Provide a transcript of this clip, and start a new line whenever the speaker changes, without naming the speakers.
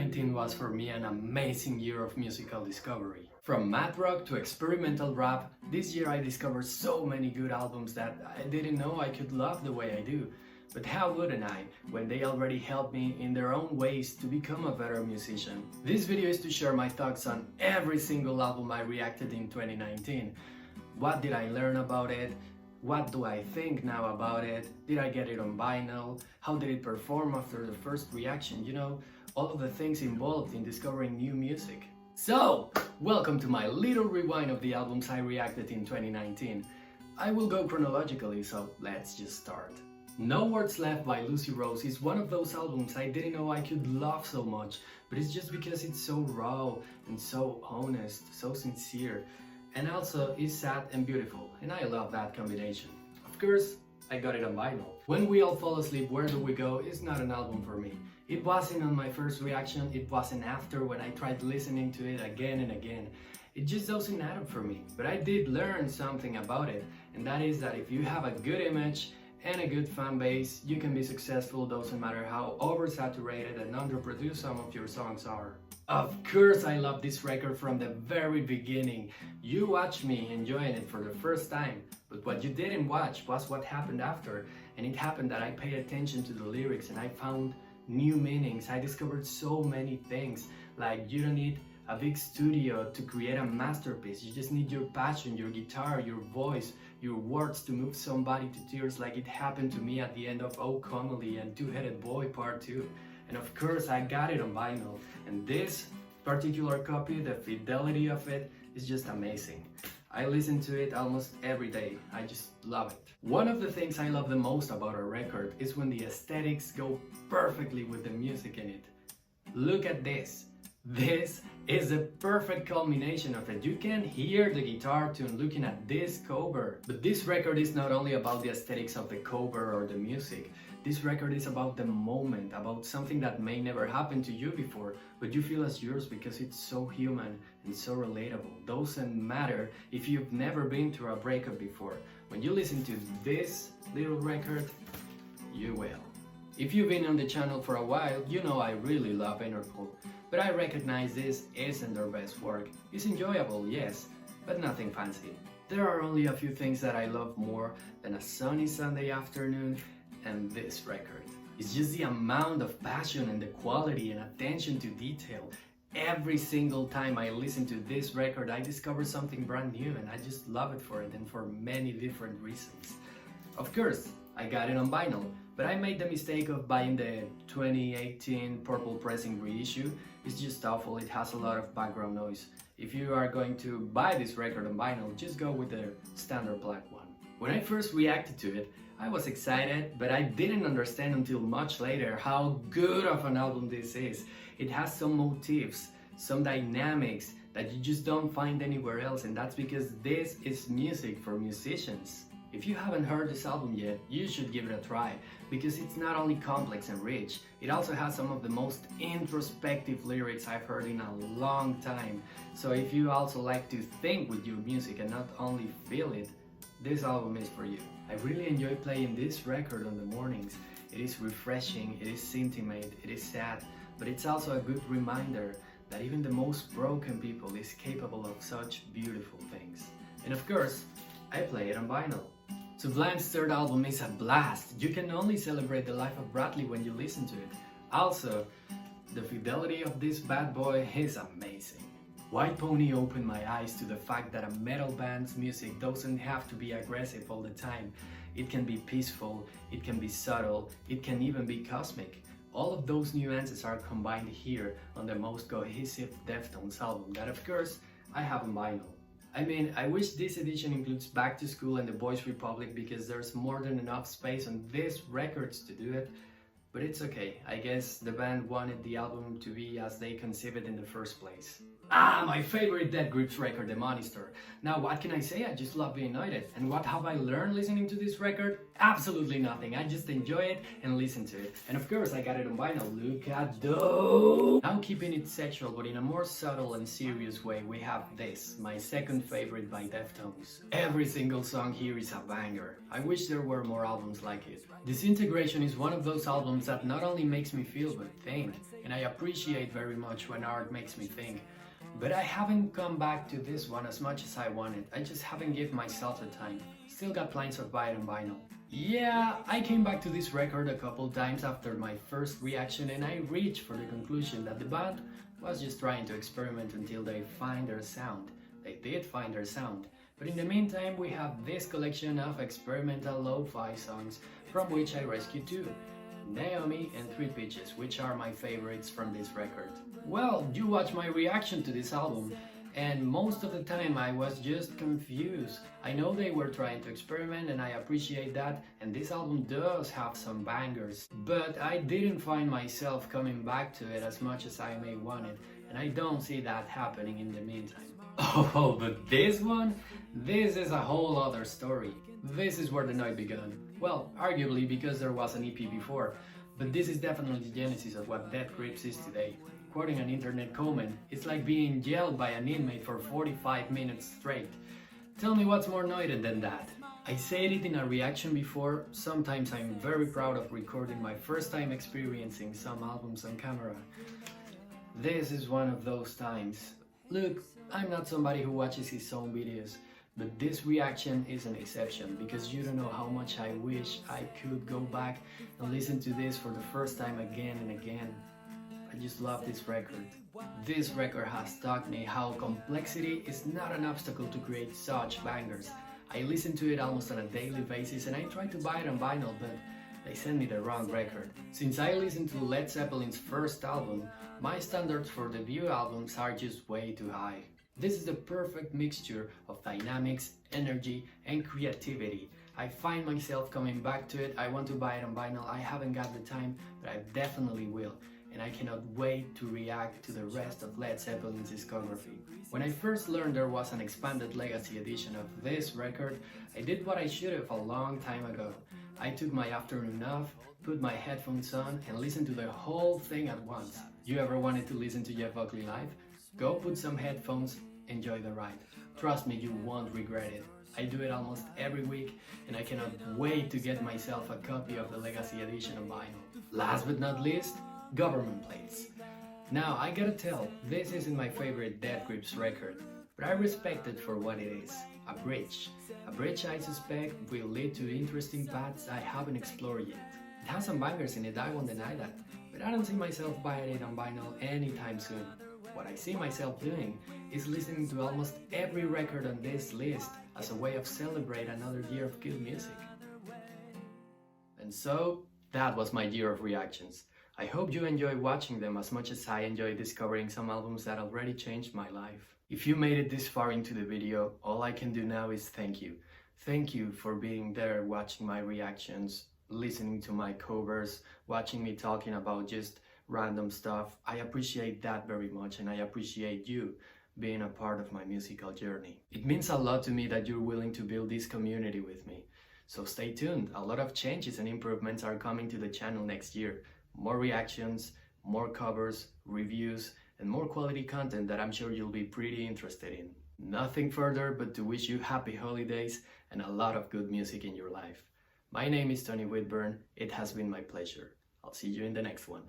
2019 was for me an amazing year of musical discovery. From math rock to experimental rap, this year I discovered so many good albums that I didn't know I could love the way I do. But how wouldn't I, when they already helped me in their own ways to become a better musician? This video is to share my thoughts on every single album I reacted in 2019. What did I learn about it? What do I think now about it? Did I get it on vinyl? How did it perform after the first reaction? You know, all of the things involved in discovering new music. So, welcome to my little rewind of the albums I reacted in 2019. I will go chronologically, so let's just start. No Words Left by Lucy Rose is one of those albums I didn't know I could love so much, but it's just because it's so raw and so honest, so sincere. And also is sad and beautiful, and I love that combination. Of course, I got it on vinyl. When We All Fall Asleep, Where Do We Go is not an album for me. It wasn't on my first reaction, it wasn't after when I tried listening to it again and again. It just doesn't add up for me. But I did learn something about it, and that is that if you have a good image and a good fan base, you can be successful, doesn't matter how oversaturated and underproduced some of your songs are. Of course I love this record from the very beginning. You watched me enjoying it for the first time, but what you didn't watch was what happened after. And it happened that I paid attention to the lyrics and I found new meanings. I discovered so many things, like you don't need a big studio to create a masterpiece. You just need your passion, your guitar, your voice, your words to move somebody to tears, like it happened to me at the end of Oh Connolly and Two-Headed Boy Part 2. And of course I got it on vinyl, and this particular copy, the fidelity of it is just amazing. I listen to it almost every day. I just love it. One of the things I love the most about a record is when the aesthetics go perfectly with the music in it. Look at this. This is a perfect culmination of it. You can hear the guitar tune looking at this cover. But this record is not only about the aesthetics of the cover or the music. This record is about the moment, about something that may never happen to you before, but you feel as yours because it's so human and so relatable. Doesn't matter if you've never been through a breakup before. When you listen to this little record, you will. If you've been on the channel for a while, you know I really love Interpol. But I recognize this isn't their best work. It's enjoyable, yes, but nothing fancy. There are only a few things that I love more than a sunny Sunday afternoon and this record. It's just the amount of passion and the quality and attention to detail. Every single time I listen to this record, I discover something brand new, and I just love it for it and for many different reasons. Of course, I got it on vinyl, but I made the mistake of buying the 2018 purple pressing reissue. It's just awful, it has a lot of background noise. If you are going to buy this record on vinyl, just go with the standard black one. When I first reacted to it, I was excited, but I didn't understand until much later how good of an album this is. It has some motifs, some dynamics that you just don't find anywhere else, and that's because this is music for musicians. If you haven't heard this album yet, you should give it a try, because it's not only complex and rich, it also has some of the most introspective lyrics I've heard in a long time. So if you also like to think with your music and not only feel it, this album is for you. I really enjoy playing this record on the mornings. It is refreshing, it is intimate, it is sad, but it's also a good reminder that even the most broken people is capable of such beautiful things. And of course, I play it on vinyl. Sublime's third album is a blast. You can only celebrate the life of Bradley when you listen to it. Also, the fidelity of this bad boy is amazing. White Pony opened my eyes to the fact that a metal band's music doesn't have to be aggressive all the time. It can be peaceful, it can be subtle, it can even be cosmic. All of those nuances are combined here on the most cohesive Deftones album that, of course, I have on vinyl. I mean, I wish this edition includes Back to School and The Boys Republic because there's more than enough space on these records to do it. But it's okay, I guess the band wanted the album to be as they conceived it in the first place. My favorite Dead Grips record, The Monister. Now what can I say, I just love being United. And what have I learned listening to this record? Absolutely nothing, I just enjoy it and listen to it. And of course I got it on vinyl, look at those! Now keeping it sexual but in a more subtle and serious way, we have this, my second favorite by Deftones. Every single song here is a banger. I wish there were more albums like it. Disintegration is one of those albums albums that not only makes me feel but think, and I appreciate very much when art makes me think. But I haven't come back to this one as much as I wanted. I just haven't given myself the time. Still got plans of buying on vinyl. Yeah, I came back to this record a couple times after my first reaction, and I reached for the conclusion that the band was just trying to experiment until they find their sound. They did find their sound. But in the meantime, we have this collection of experimental lo-fi songs, from which I rescued two, Naomi and Three Pitches, which are my favorites from this record. Well, you watched my reaction to this album, and most of the time I was just confused. I know they were trying to experiment and I appreciate that, and this album does have some bangers, but I didn't find myself coming back to it as much as I may want it, and I don't see that happening in the meantime. Oh, but this one? This is a whole other story. This is where the night began. Well, arguably because there was an EP before, but this is definitely the genesis of what Death Grips is today. Quoting an internet comment, it's like being yelled by an inmate for 45 minutes straight. Tell me what's more noided than that. I said it in a reaction before, sometimes I'm very proud of recording my first time experiencing some albums on camera. This is one of those times. Look, I'm not somebody who watches his own videos, but this reaction is an exception because you don't know how much I wish I could go back and listen to this for the first time again and again. I just love this record. This record has taught me how complexity is not an obstacle to create such bangers. I listen to it almost on a daily basis and I try to buy it on vinyl, but they sent me the wrong record. Since I listened to Led Zeppelin's first album, my standards for debut albums are just way too high. This is the perfect mixture of dynamics, energy, and creativity. I find myself coming back to it. I want to buy it on vinyl. I haven't got the time, but I definitely will. And I cannot wait to react to the rest of Led Zeppelin's discography. When I first learned there was an expanded legacy edition of this record, I did what I should have a long time ago. I took my afternoon off, put my headphones on, and listened to the whole thing at once. You ever wanted to listen to Jeff Buckley live? Go put some headphones, enjoy the ride. Trust me, you won't regret it. I do it almost every week, and I cannot wait to get myself a copy of the legacy edition on vinyl. Last but not least, Government Plates. Now, I gotta tell, this isn't my favorite Death Grips record, but I respect it for what it is, a bridge. A bridge I suspect will lead to interesting paths I haven't explored yet. It has some bangers in it, I won't deny that, but I don't see myself buying it on vinyl anytime soon. What I see myself doing is listening to almost every record on this list as a way of celebrating another year of good music. And so, that was my year of reactions. I hope you enjoy watching them as much as I enjoy discovering some albums that already changed my life. If you made it this far into the video, all I can do now is thank you. Thank you for being there watching my reactions, listening to my covers, watching me talking about just random stuff. I appreciate that very much, and I appreciate you being a part of my musical journey. It means a lot to me that you're willing to build this community with me. So stay tuned, a lot of changes and improvements are coming to the channel next year. More reactions, more covers, reviews, and more quality content that I'm sure you'll be pretty interested in. Nothing further but to wish you happy holidays and a lot of good music in your life. My name is Tony Whitburn. It has been my pleasure. I'll see you in the next one.